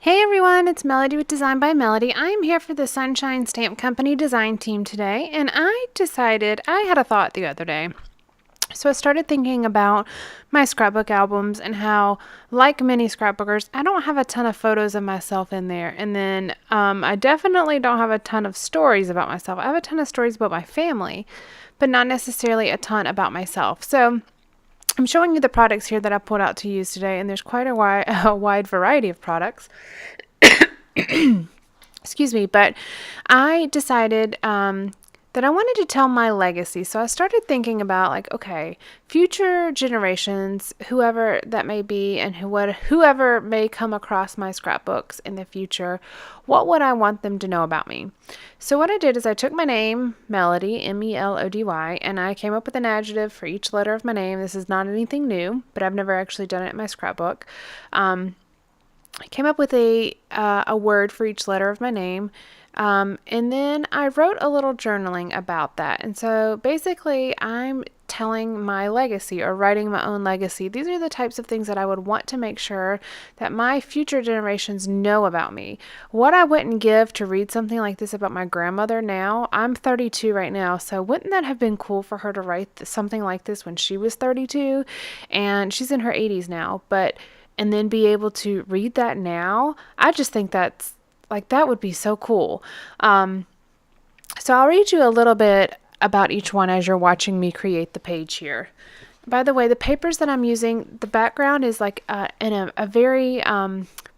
Hey everyone, it's Melody with Design by Melody. I'm here for the Sonshine Stamp Company design team today, and I had a thought the other day. So I started thinking about my scrapbook albums and how, like many scrapbookers, I don't have a ton of photos of myself in there. And then I definitely don't have a ton of stories about myself. I have a ton of stories about my family, but not necessarily a ton about myself. So I'm showing you the products here that I pulled out to use today, and there's quite a wide variety of products. Excuse me, but I decided that I wanted to tell my legacy. So I started thinking about, like, okay, future generations, whoever that may be, and whoever may come across my scrapbooks in the future, what would I want them to know about me? So what I did is I took my name, Melody, Melody, and I came up with an adjective for each letter of my name. This is not anything new, but I've never actually done it in my scrapbook. I came up with a word for each letter of my name. And then I wrote a little journaling about that. And so basically, I'm telling my legacy or writing my own legacy. These are the types of things that I would want to make sure that my future generations know about me. What I wouldn't give to read something like this about my grandmother now. I'm 32 right now, so wouldn't that have been cool for her to write something like this when she was 32? And she's in her 80s now, and then be able to read that now. I just think that would be so cool. So I'll read you a little bit about each one as you're watching me create the page here. By the way, the papers that I'm using, the background is like in a very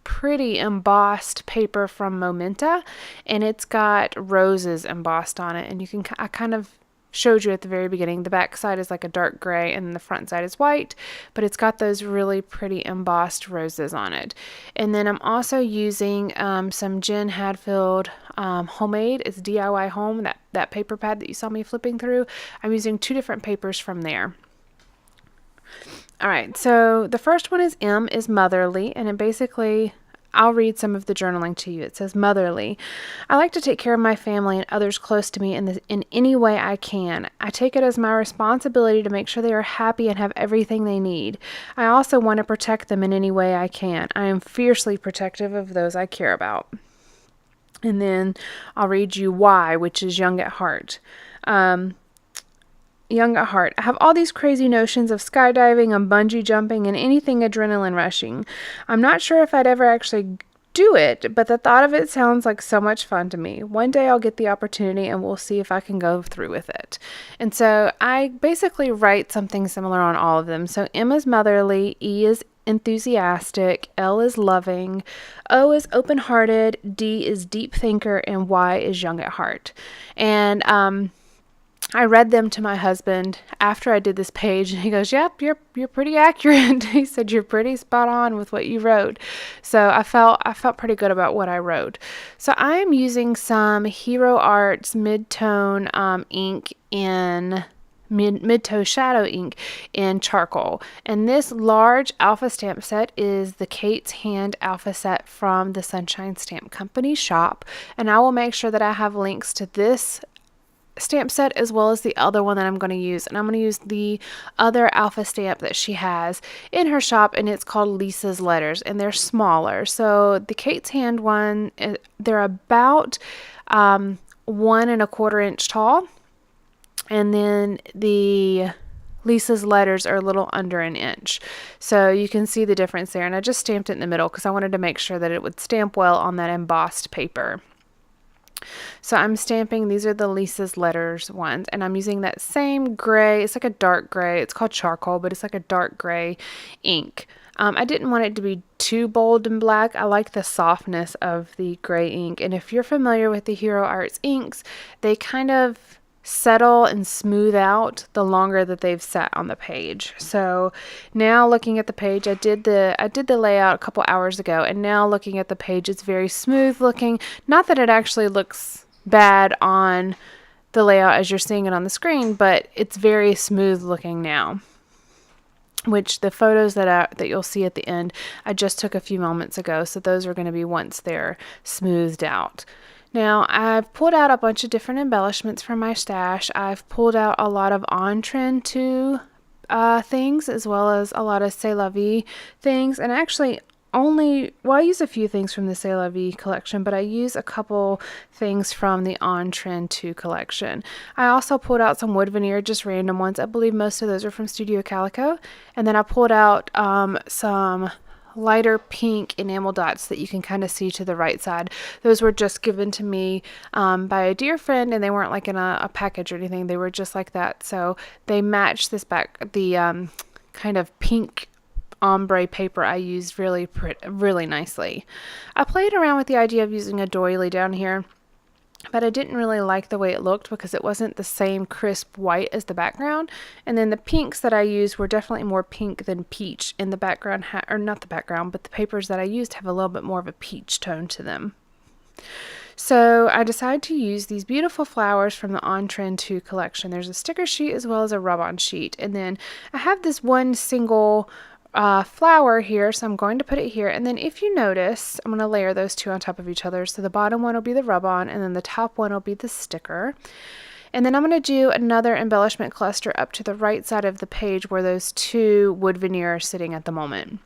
pretty embossed paper from Momenta, and it's got roses embossed on it. And I kind of showed you at the very beginning, the back side is like a dark gray and the front side is white, but it's got those really pretty embossed roses on it. And then I'm also using some Jen Hadfield homemade, it's DIY home, that paper pad that you saw me flipping through. I'm using two different papers from there. All right, so the first one is M is motherly, and it basically, I'll read some of the journaling to you. It says, motherly. I like to take care of my family and others close to me in any way I can. I take it as my responsibility to make sure they are happy and have everything they need. I also want to protect them in any way I can. I am fiercely protective of those I care about. And then I'll read you Y, which is young at heart. Young at heart. I have all these crazy notions of skydiving and bungee jumping and anything adrenaline rushing. I'm not sure if I'd ever actually do it, but the thought of it sounds like so much fun to me. One day I'll get the opportunity and we'll see if I can go through with it. And so I basically write something similar on all of them. So M is motherly, E is enthusiastic, L is loving, O is open-hearted, D is deep thinker, and Y is young at heart. And I read them to my husband after I did this page, and he goes, "Yep, you're pretty accurate." He said, "You're pretty spot on with what you wrote." So I felt pretty good about what I wrote. So I am using some Hero Arts mid-tone ink in mid-tone shadow ink in charcoal, and this large alpha stamp set is the Kate's Hand alpha set from the Sonshine Stamp Company shop, and I will make sure that I have links to this stamp set as well as the other one that I'm going to use. And I'm going to use the other alpha stamp that she has in her shop, and it's called Lisa's Letters, and they're smaller. So the Kate's Hand one, they're about 1¼ inch tall, and then the Lisa's Letters are a little under an inch. So you can see the difference there, and I just stamped it in the middle because I wanted to make sure that it would stamp well on that embossed paper. So I'm stamping, these are the Lisa's Letters ones, and I'm using that same gray, it's like a dark gray, it's called charcoal, but it's like a dark gray ink. I didn't want it to be too bold and black. I like the softness of the gray ink, and if you're familiar with the Hero Arts inks, they kind of settle and smooth out the longer that they've sat on the page. So now looking at the page, I did the layout a couple hours ago, and now looking at the page, it's very smooth looking. Not that it actually looks bad on the layout as you're seeing it on the screen, but it's very smooth looking now, which the photos that you'll see at the end I just took a few moments ago, so those are going to be once they're smoothed out. Now, I've pulled out a bunch of different embellishments from my stash. I've pulled out a lot of on-trend to things, as well as a lot of C'est La Vie things. And actually, I use a few things from the C'est La Vie collection, but I use a couple things from the On Trend 2 collection. I also pulled out some wood veneer, just random ones. I believe most of those are from Studio Calico. And then I pulled out some lighter pink enamel dots that you can kind of see to the right side. Those were just given to me by a dear friend, and they weren't like in a package or anything. They were just like that. So they match the kind of pink ombre paper I used really nicely. I played around with the idea of using a doily down here, but I didn't really like the way it looked because it wasn't the same crisp white as the background. And then the pinks that I used were definitely more pink than peach in the background, or not the background, but the papers that I used have a little bit more of a peach tone to them. So I decided to use these beautiful flowers from the On Trend 2 collection. There's a sticker sheet as well as a rub-on sheet. And then I have this one single flower here, so I'm going to put it here. And then if you notice, I'm going to layer those two on top of each other. So the bottom one will be the rub-on, and then the top one will be the sticker. And then I'm going to do another embellishment cluster up to the right side of the page where those two wood veneer are sitting at the moment.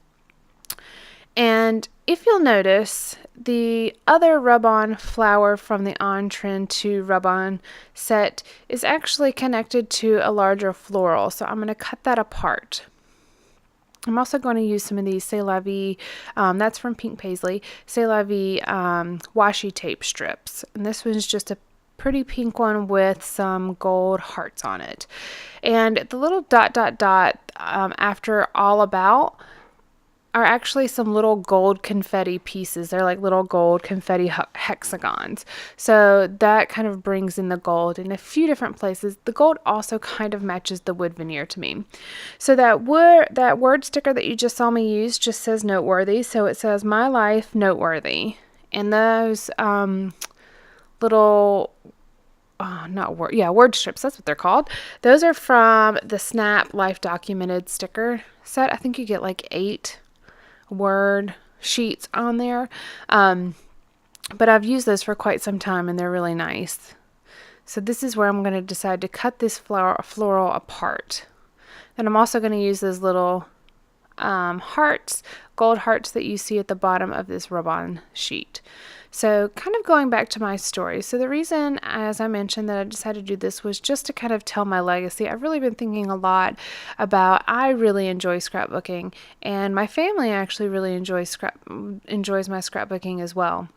And if you'll notice, the other rub-on flower from the On Trend 2 rub-on set is actually connected to a larger floral, so I'm going to cut that apart. I'm also going to use some of these C'est La Vie, that's from Pink Paisley, C'est La Vie washi tape strips. And this one's just a pretty pink one with some gold hearts on it. And the little dot after all about are actually some little gold confetti pieces. They're like little gold confetti hexagons. So that kind of brings in the gold in a few different places. The gold also kind of matches the wood veneer to me. So that word sticker that you just saw me use just says noteworthy. So it says My Life Noteworthy. And those little word strips, that's what they're called. Those are from the Snap Life Documented sticker set. I think you get like 8 word sheets on there, but I've used those for quite some time and they're really nice. So this is where I'm going to decide to cut this floral apart. And I'm also going to use those little hearts, gold hearts that you see at the bottom of this rub-on sheet. So kind of going back to my story. So the reason, as I mentioned, that I decided to do this was just to kind of tell my legacy. I've really been thinking a lot about, I really enjoy scrapbooking, and my family actually really enjoys my scrapbooking as well.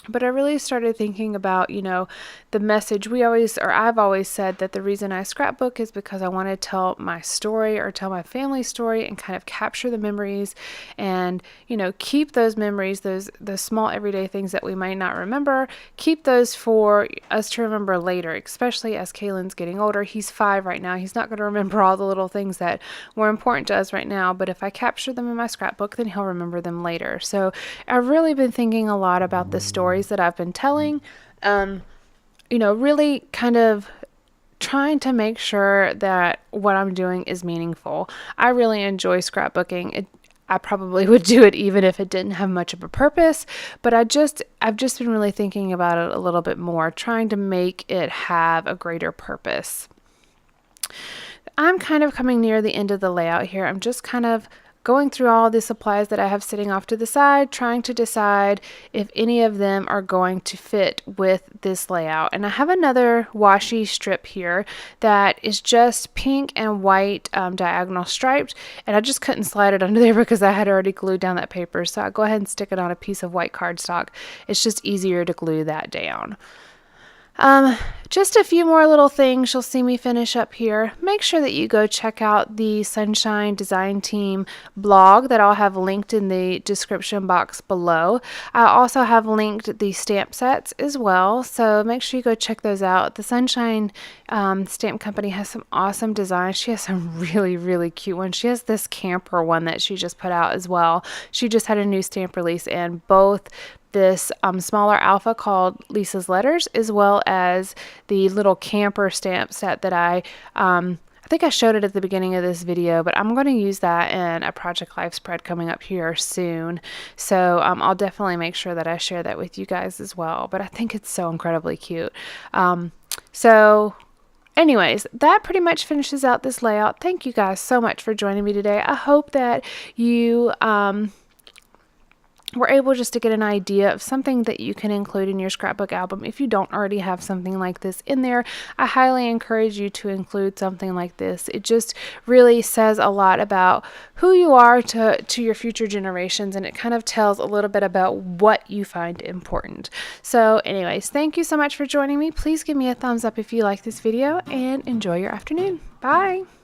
But I really started thinking about, the message I've always said that the reason I scrapbook is because I want to tell my story or tell my family story and kind of capture the memories and, keep those memories, those small everyday things that we might not remember, keep those for us to remember later, especially as Kaylin's getting older. He's 5 right now. He's not going to remember all the little things that were important to us right now, but if I capture them in my scrapbook, then he'll remember them later. So I've really been thinking a lot about the stories that I've been telling, really kind of trying to make sure that what I'm doing is meaningful. I really enjoy scrapbooking. I probably would do it even if it didn't have much of a purpose, but I've just been really thinking about it a little bit more, trying to make it have a greater purpose. I'm kind of coming near the end of the layout here. I'm just kind of going through all the supplies that I have sitting off to the side, trying to decide if any of them are going to fit with this layout. And I have another washi strip here that is just pink and white diagonal striped, and I just couldn't slide it under there because I had already glued down that paper. So I go ahead and stick it on a piece of white cardstock. It's just easier to glue that down. Just a few more little things you'll see me finish up here. Make sure that you go check out the Sonshine Design Team blog that I'll have linked in the description box below. I also have linked the stamp sets as well, so make sure you go check those out. The Sonshine Stamp Company has some awesome designs. She has some really, really cute ones. She has this camper one that she just put out as well. She just had a new stamp release, and both this smaller alpha called Lisa's Letters, as well as the little camper stamp set that I think I showed it at the beginning of this video, but I'm going to use that in a Project Life spread coming up here soon. So I'll definitely make sure that I share that with you guys as well. But I think it's so incredibly cute. So anyways, that pretty much finishes out this layout. Thank you guys so much for joining me today. I hope that you we're able just to get an idea of something that you can include in your scrapbook album. If you don't already have something like this in there, I highly encourage you to include something like this. It just really says a lot about who you are to your future generations, and it kind of tells a little bit about what you find important. So anyways, thank you so much for joining me. Please give me a thumbs up if you like this video, and enjoy your afternoon. Bye!